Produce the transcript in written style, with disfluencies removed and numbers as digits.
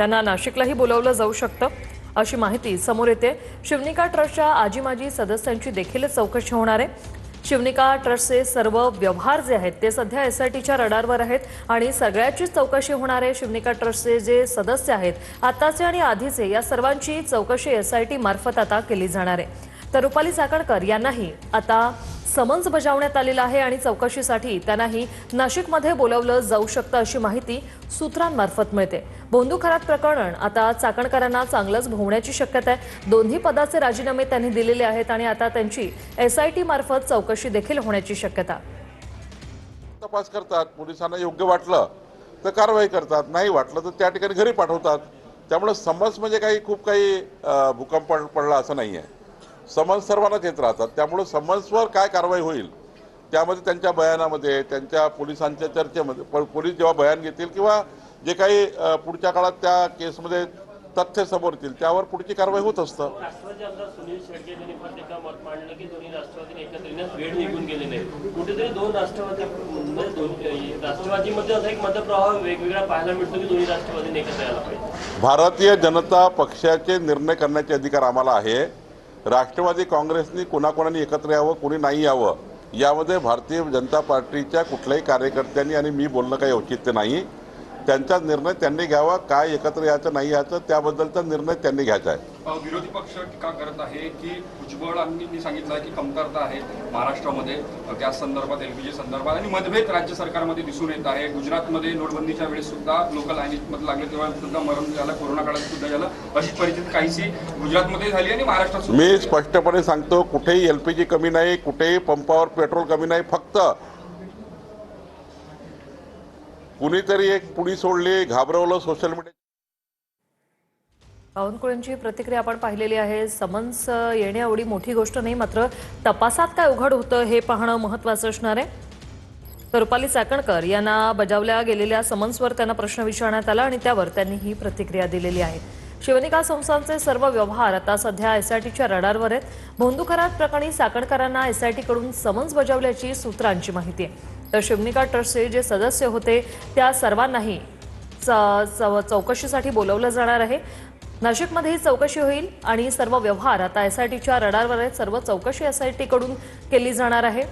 त्यांना नाशिकलाही बोलावलं जाऊ शकतं अशी माहिती समोर येते। शिवनिका ट्रस्टच्या आजी माजी सदस्यांची देखील चौकशी होणार आहे। शिवनिका ट्रस्टचे सर्व व्यवहार जे आहेत ते सध्या एसआयटीच्या रडारवर आहेत आणि सगळ्याचीच चौकशी होणार आहे। शिवनिका ट्रस्टचे जे सदस्य आहेत आताचे आणि आधीचे या सर्वांची चौकशी एसआयटी मार्फत आता केली जाणार आहे। तर रुपाली चाकणकर यांनाही आता समन्स बजावण्यात आलेला आहे आणि चौकशीसाठी त्यांनाही नाशिकमध्ये बोलावलं जाऊ शकतं अशी माहिती सूत्रांमार्फत मिळते। बोंधू खरात प्रकरण आता चाकणकरांना चांगलंच भोवण्याची शक्यता आहे। दोन्ही पदाचे राजीनामे त्यांनी दिलेले आहेत आणि आता त्यांची एसआयटी मार्फत चौकशी देखील होण्याची शक्यता। तपास करतात, पोलिसांना योग्य वाटलं तर कारवाई करतात, नाही वाटलं तर त्या ठिकाणी घरी पाठवतात। त्यामुळे समन्स म्हणजे खूप काही भूकंप पडला असं नाही आहे। समन्स सर्वांनाच येत राहतात, त्यामुळे समन्सवर काय कारवाई होईल त्यामध्ये त्यांच्या बयानामध्ये, त्यांच्या पोलिसांच्या चर्चेमध्ये, पोलीस जेव्हा बयान घेतील किंवा जे काही पुढच्या काळात त्या केसमध्ये तथ्य समोर येतील त्यावर पुढची कारवाई होत असतं। राष्ट्रवादी आमदार सुनील शेळके यांनी फार एका मत मांडलं की दोन्ही राष्ट्रवादी एकत्रित वेळ निघून गेलेले आहेत। कुठेतरी दोन राष्ट्रवादीमध्ये असा एक मतप्रवाह वेगवेगळा पाहायला मिळतो की दोन्ही राष्ट्रवादीने एकत्र यायला पाहिजे। भारतीय जनता पक्षाचे निर्णय करण्याचे अधिकार आम्हाला आहे। राष्ट्रवादी काँग्रेसनी कोणाकोणाने एकत्र यावं, कोणी नाही यावं यामध्ये भारतीय जनता पार्टीच्या कुठल्याही कार्यकर्त्यांनी आणि मी बोलणं काही औचित्य नाही। त्यांचा निर्णय त्यांनी घ्यावा, काय एकत्र यायचं नाही यायचं त्याबद्दलचा निर्णय त्यांनी घ्यायचा आहे। विरोधी पक्ष टीका करत आहे की भुजबळांनी सांगितलं की कमतरता आहे महाराष्ट्रामध्ये गॅस संदर्भात, एलपीजी संदर्भात आणि मतभेद राज्य सरकारमध्ये दिसून येत आहे। गुजरातमध्ये नोटबंदीच्या वेळेस सुद्धा लोक लाईनीमध्ये लागले तेव्हा सुद्धा मरण झालं, कोरोना काळात सुद्धा झालं। अशी परिस्थिती काहीशी गुजरातमध्ये झाली आणि महाराष्ट्रात मी स्पष्टपणे सांगतो, कुठेही एलपीजी कमी नाही, कुठेही पंपावर पेट्रोल कमी नाही। फक्त कुणीतरी एक पुडी सोडली, घाबरवलं सोशल मीडिया। बावनकुळेंची प्रतिक्रिया आपण पाहिलेली आहे। समन्स येणे एवढी मोठी गोष्ट नाही, मात्र तपासात काय उघड होतं हे पाहणं महत्त्वाचं असणार आहे। तर रुपाली चाकणकर यांना बजावल्या गेलेल्या समन्सवर त्यांना प्रश्न विचारण्यात आला आणि त्यावर त्यांनी ही प्रतिक्रिया दिलेली आहे। शिवनिका संस्थांचे सर्व व्यवहार आता सध्या एसआयटीच्या रडारवर आहेत। बोंधू खरात प्रकरणी चाकणकरांना एसआयटीकडून समन्स बजावल्याची सूत्रांची माहिती आहे। तर शिवनिका ट्रस्टचे जे सदस्य होते त्या सर्वांनाही चौकशीसाठी बोलावलं जाणार आहे। नाशिकमध्येही चौकशी होईल आणि सर्व व्यवहार आता एसआयटीच्या रडारवर आहेत। सर्व चौकशी एसआयटीकडून केली जाणार आहे।